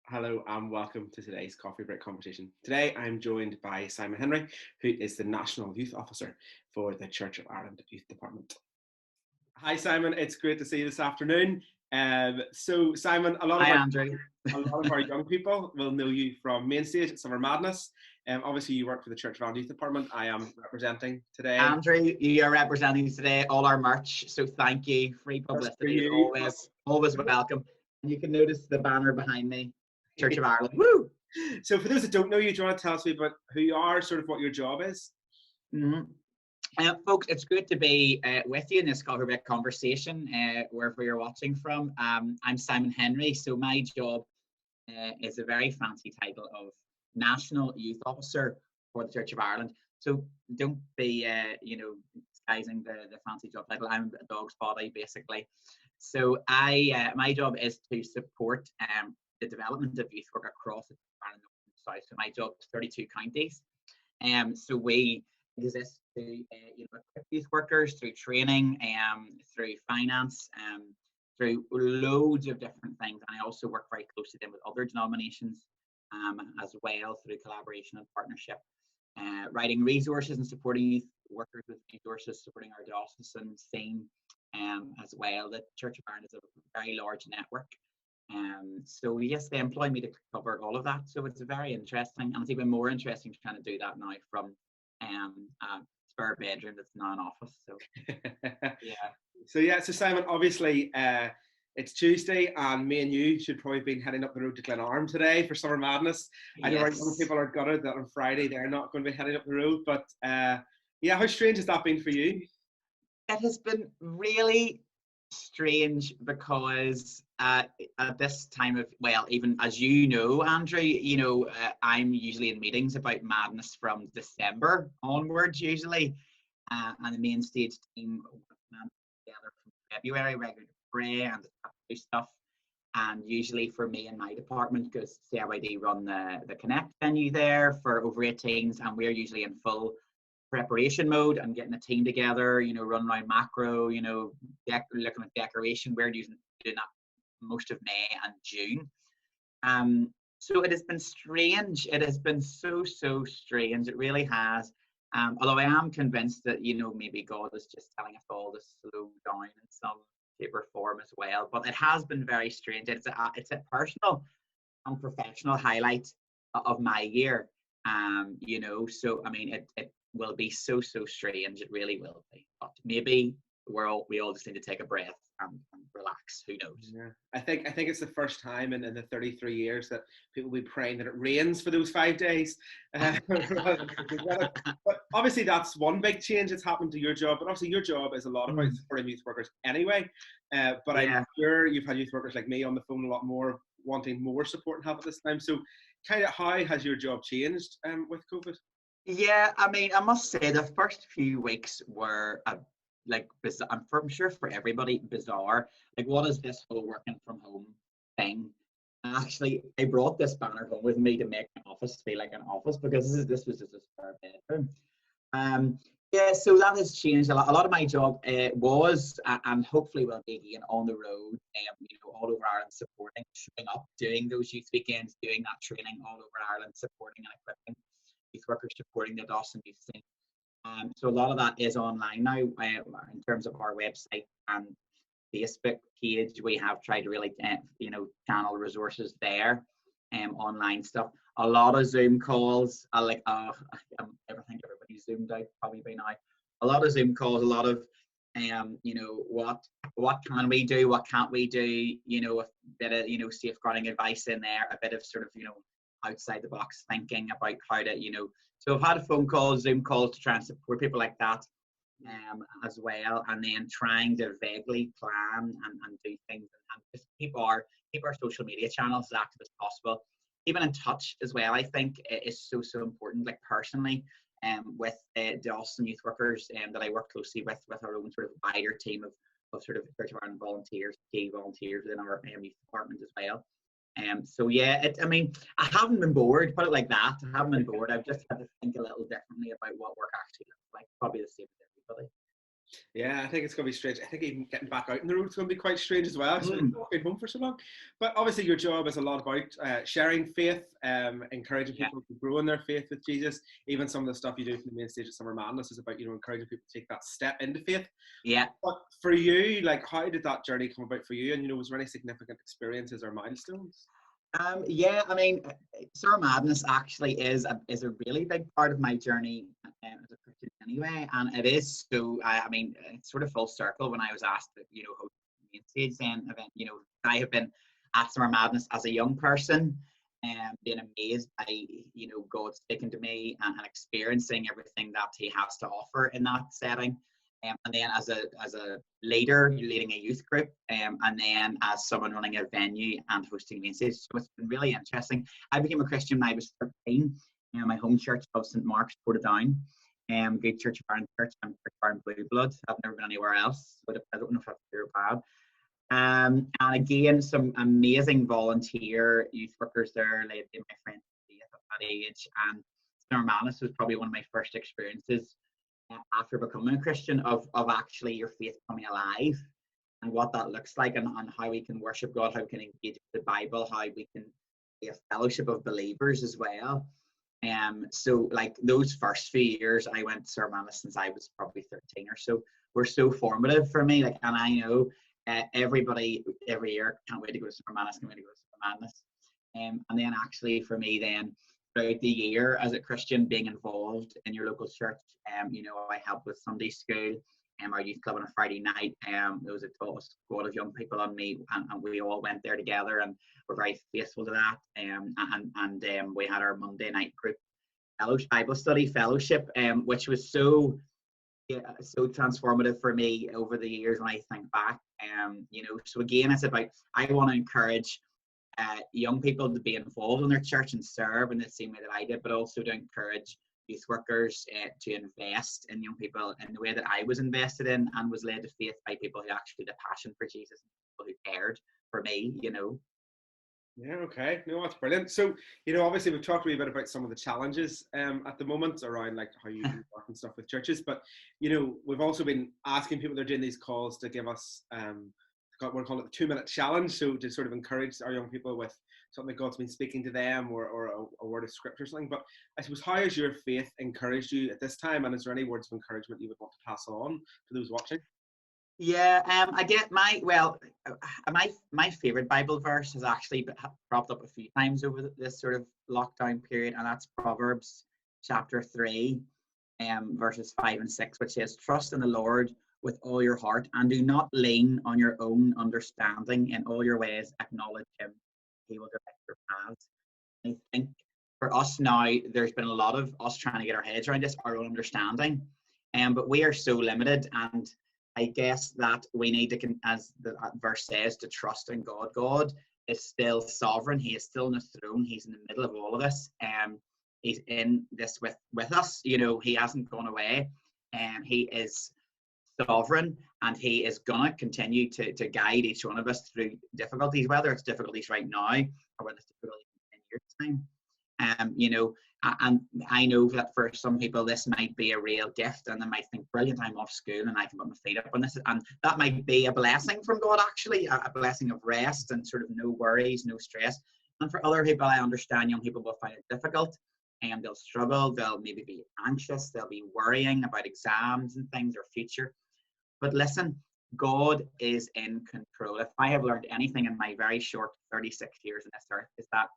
Hello and welcome to today's Coffee Break conversation. Today I'm joined by Simon Henry, who is the National Youth Officer for the Church of Ireland Youth Department. Hi Simon, it's great to see you this afternoon. Simon, a lot Hi, of Andrew. our young people will know you from Mainstage at Summer Madness. Obviously you work for the Church of Ireland Youth Department. I am representing today. Andrew, you are representing today all our merch, so thank you. Free publicity is always welcome. And you can notice the banner behind me, Church of Ireland. Woo! So for those that don't know you, do you want to tell us a bit about who you are, sort of what your job is? Folks, it's good to be with you in this Coffee Break conversation, wherever you're watching from. I'm Simon Henry, so my job is a very fancy title of National Youth Officer for the Church of Ireland. So don't be, disguising the fancy job title. I'm a dog's body, basically. So my job is to support the development of youth work across the Ireland North and South. So my job is 32 counties. So we exist to equip youth workers through training, through finance, through loads of different things. And I also work very closely then with other denominations as well through collaboration and partnership. Writing resources and supporting youth workers with resources, supporting our diocesan scene as well. The Church of Ireland is a very large network. So yes, they employ me to cover all of that. So it's very interesting, and it's even more interesting trying to do that now from a spare bedroom that's now an office. So So Simon, obviously it's Tuesday and me and you should probably be heading up the road to Glenarm today for Summer Madness. I know our young people are gutted that on Friday they're not going to be heading up the road, but how strange has that been for you? It has been really strange because at this time of, well, even as you know, Andrew, I'm usually in meetings about madness from December onwards usually, and the Mainstage team together from February, regular pray and do stuff. And usually for me and my department, because CIYD run the Connect venue there for over 18s, and we're usually in full preparation mode and getting a team together, run around macro, looking at decoration. We're doing that most of May and June. So it has been strange. It has been so strange. It really has. Although I am convinced that, maybe God is just telling us all to slow down in some shape or form as well. But it has been very strange. It's a personal and professional highlight of my year. So I mean, it will be so strange. It really will be. But maybe we all just need to take a breath and relax. Who knows? Yeah. I think it's the first time in the 33 years that people will be praying that it rains for those 5 days. But obviously that's one big change that's happened to your job. But obviously your job is a lot about supporting youth workers anyway. But I'm sure you've had youth workers like me on the phone a lot more, wanting more support and help at this time. So kind of how has your job changed with COVID? Yeah, I mean, I must say the first few weeks were bizarre. I'm sure for everybody, bizarre. Like, what is this whole working from home thing? And actually, I brought this banner home with me to make my office feel like an office, because this was just a spare bedroom. So that has changed a lot. A lot of my job was and hopefully will be again on the road, all over Ireland, supporting, showing up, doing those youth weekends, doing that training all over Ireland, supporting and equipping youth workers, supporting the Dawson youth scene. So a lot of that is online now. In terms of our website and Facebook page, we have tried to really, channel resources there, online stuff. A lot of Zoom calls. I think everybody's zoomed out probably by now. A lot of Zoom calls. A lot of, what can we do? What can't we do? A bit of, safeguarding advice in there. A bit of sort of, outside the box thinking about how to, So I've had phone calls, Zoom calls to try and support people like that as well, and then trying to vaguely plan and do things and just keep our social media channels as active as possible. Even in touch as well, I think is so important. Like personally, with the Austin youth workers that I work closely with our own sort of wider team of sort of Church of Ireland volunteers, key volunteers within our youth department as well. I haven't been bored, put it like that. I haven't been bored. I've just had to think a little differently about what work actually looks like. Probably the same as everybody. Yeah, I think it's going to be strange. I think even getting back out in the road is going to be quite strange as well. So Mm. not been home for so long. But obviously, your job is a lot about sharing faith, encouraging Yeah. people to grow in their faith with Jesus. Even some of the stuff you do from the main stage at Summer Madness is about, encouraging people to take that step into faith. Yeah. But for you, like, how did that journey come about for you? And was there any significant experiences or milestones? Yeah, I mean, Summer Madness actually is a really big part of my journey as a Christian anyway, and it is so. I mean, it's sort of full circle when I was asked to, host the main stage then event. I have been at Summer Madness as a young person, and being amazed by God speaking to me and experiencing everything that He has to offer in that setting. And then as a leader, leading a youth group, and then as someone running a venue and hosting main stage. So it's been really interesting. I became a Christian when I was 13. My home church of St. Mark's, Portadown, good Church of Ireland Church. I'm Church of Ireland Blue Blood. I've never been anywhere else, but I don't know if that's good or bad. And again, some amazing volunteer youth workers there, led by my friend at that age. And Summer Madness was probably one of my first experiences after becoming a Christian of actually your faith coming alive and what that looks like, and how we can worship God, how we can engage with the Bible, how we can be a fellowship of believers as well. So like those first few years I went to Summer Madness since I was probably 13 or so were so formative for me. Like, and I know everybody every year can't wait to go to Summer Madness, can't wait to go to Summer Madness. And then actually for me then throughout the year as a Christian, being involved in your local church. I helped with Sunday school, our youth club on a Friday night. There was a total squad of young people on me, and we all went there together, and we're very faithful to that. And we had our Monday night group Bible study fellowship, which was so transformative for me over the years when I think back. So again, it's about, I want to encourage young people to be involved in their church and serve in the same way that I did, but also to encourage youth workers to invest in young people in the way that I was invested in and was led to faith by people who actually had a passion for Jesus, and people who cared for me. Yeah, okay. No, that's brilliant. So, obviously we've talked a wee bit about some of the challenges at the moment around like how you work and stuff with churches, but we've also been asking people that are doing these calls to give us we're calling it the 2-minute challenge, so to sort of encourage our young people with something that God's been speaking to them, or a word of scripture or something. But I suppose, how has your faith encouraged you at this time, and is there any words of encouragement you would want to pass on to those watching? Yeah, I get my favorite Bible verse has actually cropped up a few times over this sort of lockdown period, and that's Proverbs chapter 3, verses 5 and 6, which says, "Trust in the Lord with all your heart, and do not lean on your own understanding. In all your ways acknowledge Him; He will direct your paths." I think for us now, there's been a lot of us trying to get our heads around this, our own understanding, but we are so limited, and I guess that we need to, as the verse says, to trust in God. God is still sovereign. He is still on the throne. He's in the middle of all of this. He's in this with us. He hasn't gone away. He is sovereign, and He is going to continue to guide each one of us through difficulties, whether it's difficulties right now or whether it's difficulties in 10 years' time. And I know that for some people this might be a real gift, and they might think, brilliant, I'm off school and I can put my feet up on this, and that might be a blessing from God, actually, a blessing of rest and sort of no worries, no stress. And for other people, I understand young people will find it difficult, and they'll struggle, they'll maybe be anxious, they'll be worrying about exams and things or future. But listen, God is in control. If I have learned anything in my very short 36 years on this earth, is that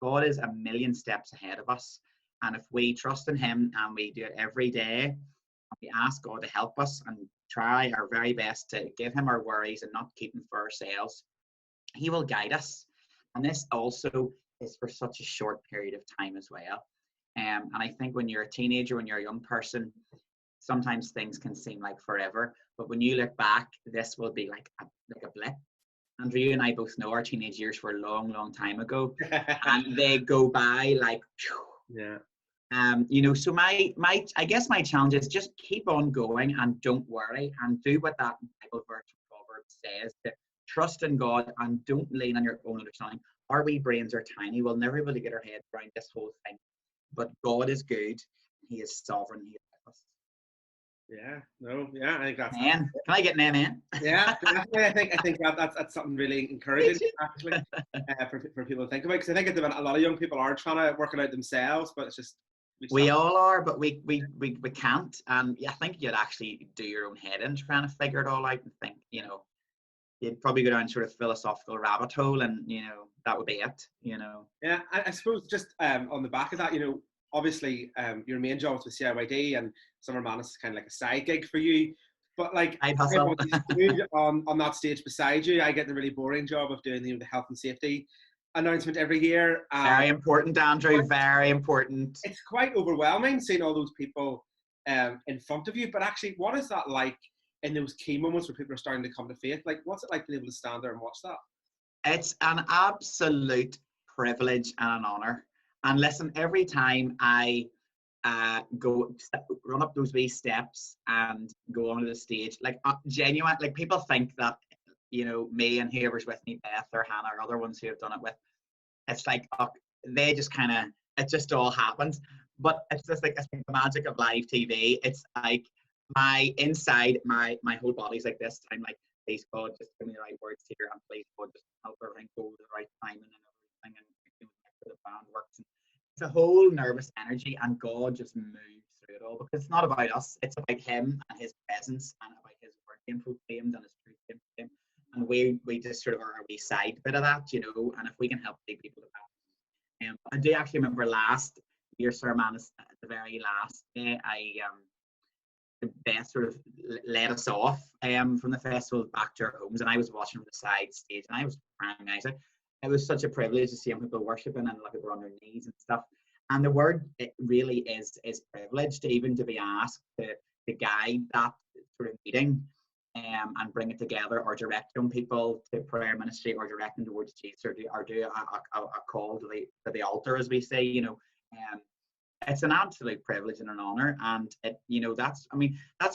God is a million steps ahead of us. And if we trust in Him and we do it every day, and we ask God to help us and try our very best to give Him our worries and not keep them for ourselves, He will guide us. And this also is for such a short period of time as well. And I think when you're a teenager, when you're a young person, sometimes things can seem like forever. But when you look back, this will be like a blip. Andrew, you and I both know our teenage years were a long, long time ago, and they go by like, yeah. So I guess my challenge is just keep on going and don't worry, and do what that Bible verse from Proverbs says, to trust in God and don't lean on your own understanding. Our wee brains are tiny. We'll never be able to get our heads around this whole thing, but God is good. He is sovereign. He is with us. Yeah, no, yeah, I think that's Man, can I get an amen? yeah, definitely. I think that's something really encouraging actually for people to think about, because I think at the minute a lot of young people are trying to work it out themselves, but it's just We all are, but we can't. And yeah, I think you'd actually do your own head in trying to figure it all out and think, you know, you'd probably go down sort of philosophical rabbit hole, and you know that would be it. You know. Yeah, I suppose just on the back of that, obviously your main job is with CIYD, and Summer Madness is kind of like a side gig for you. But like Side I have hustle. on that stage beside you, I get the really boring job of doing the health and safety announcement every year. Very important, Andrew. Very important. It's quite overwhelming seeing all those people in front of you. But actually, what is that like in those key moments where people are starting to come to faith? Like, what's it like being able to stand there and watch that? It's an absolute privilege and an honor. And listen, every time I run up those wee steps and go onto the stage, like genuine, like people think that, you know, me and whoever's with me, Beth or Hannah or other ones who have done it with, it's like they just kind of, it just all happens. But it's just like, it's like the magic of live TV. It's like my inside, my whole body's like this. I'm like, please God, just give me the right words here, and please God, just help everything go to the right time and everything, and you know, make sure the band works. And it's a whole nervous energy, and God just moves through it all, because it's not about us, it's about Him and His presence and about His word being proclaimed and His truth being proclaimed. And we just sort of are a wee side bit of that, you know. And if we can help take people to that, I do actually remember last year, Sir Manus, at the very last day, Beth sort of led us off from the festival back to our homes, and I was watching from the side stage, and I was crying. It was such a privilege to see people worshiping and like people on their knees and stuff. And the word, it really is privileged, even to be asked to guide that sort of meeting and bring it together, or direct young people to prayer ministry, or direct them towards Jesus, or do a call to the altar, as we say, you know. It's an absolute privilege and an honor, and it, you know, that's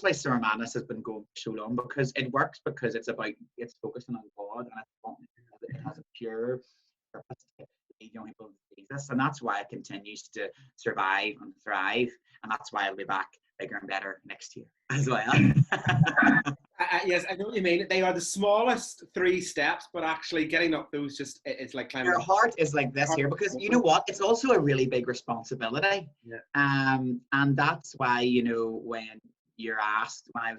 why Summer Madness has been going for so long, because it works, because it's focusing on God, and it has a pure purpose to lead young people to Jesus, and that's why it continues to survive and thrive, and that's why I'll be back bigger and better next year as well. Yes, I know what you mean. They are the smallest 3 steps, but actually getting up those it's like climbing. Your heart is like this here, because you know what? It's also a really big responsibility. Yeah. And that's why, you know, when I was asked, I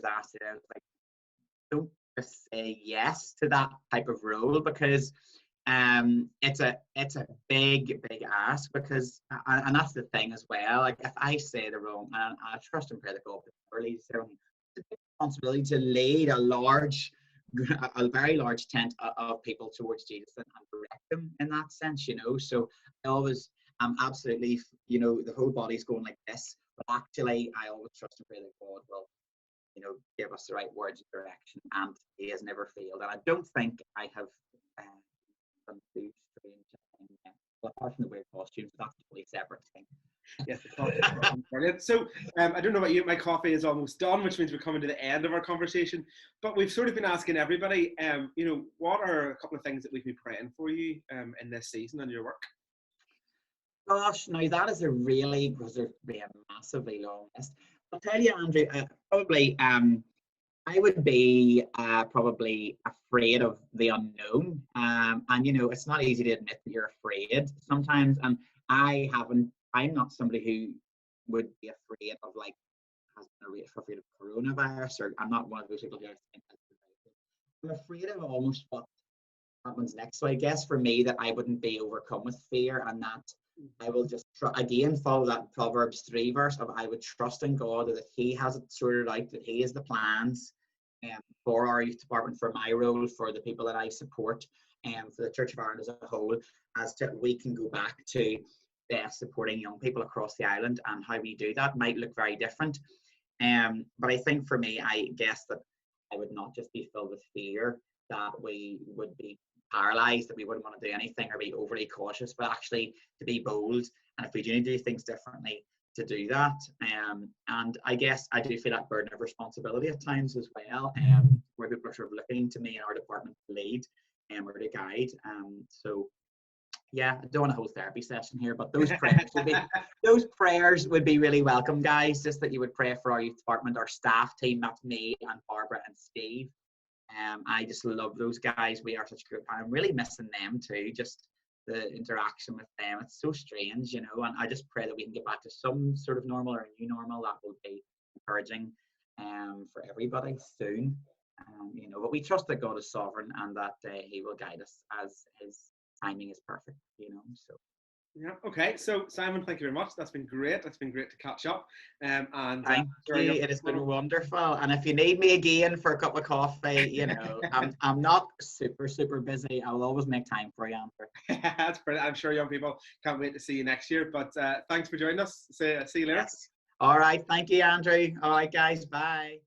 was like, don't just say yes to that type of role, because it's a big ask, because and that's the thing as well. Like, if I say the wrong, and I trust and pray that God will lead us, it's a big responsibility to lead a very large tent of people towards Jesus and direct them in that sense, you know. So I always absolutely, you know, the whole body's going like this, but actually I always trust and pray that God will, you know, give us the right words and direction, and He has never failed. And I don't think I have done too strange thing yet. Well, apart from the weird costumes, that's a totally separate thing. Yes, brilliant. So I don't know about you, my coffee is almost done, which means we're coming to the end of our conversation. But we've sort of been asking everybody, you know, what are a couple of things that we can be praying for you in this season and your work? Gosh, now that is a really massively long list. I'll tell you, Andrew, probably I would be probably afraid of the unknown. And, you know, it's not easy to admit that you're afraid sometimes. And I'm not somebody who would be afraid of, like, afraid of coronavirus, or I'm not one of those people who think I'm afraid of almost what happens next. So I guess for me, that I wouldn't be overcome with fear, and that I will just again follow that Proverbs 3 verse of, I would trust in God that He has it sorted out, that He has the plans for our youth department, for my role, for the people that I support, and for the Church of Ireland as a whole, as to we can go back to supporting young people across the island. And how we do that might look very different. But I think for me, I guess that I would not just be filled with fear, that we would be paralyzed, that we wouldn't want to do anything or be overly cautious, but actually to be bold. And if we do do things differently, to do that. And I guess I do feel that burden of responsibility at times as well, where people are sort of looking to me in our department to lead or to guide. So yeah, I don't want a whole therapy session here, but those prayers would be really welcome, guys. Just that you would pray for our youth department, our staff team. That's me and Barbara and Steve. I just love those guys. We are such a group. I'm really missing them too. Just the interaction with them. It's so strange, you know. And I just pray that we can get back to some sort of normal or a new normal. That will be encouraging for everybody soon. You know, but we trust that God is sovereign and that He will guide us as His timing is perfect. You know, so. Yeah. Okay. So Simon, thank you very much. That's been great. That's been great to catch up. Thank you. It has been wonderful. And if you need me again for a cup of coffee, you know, I'm not super busy. I will always make time for you, Andrew. That's brilliant. I'm sure young people can't wait to see you next year. But thanks for joining us. See you later. Yes. All right. Thank you, Andrew. All right, guys. Bye.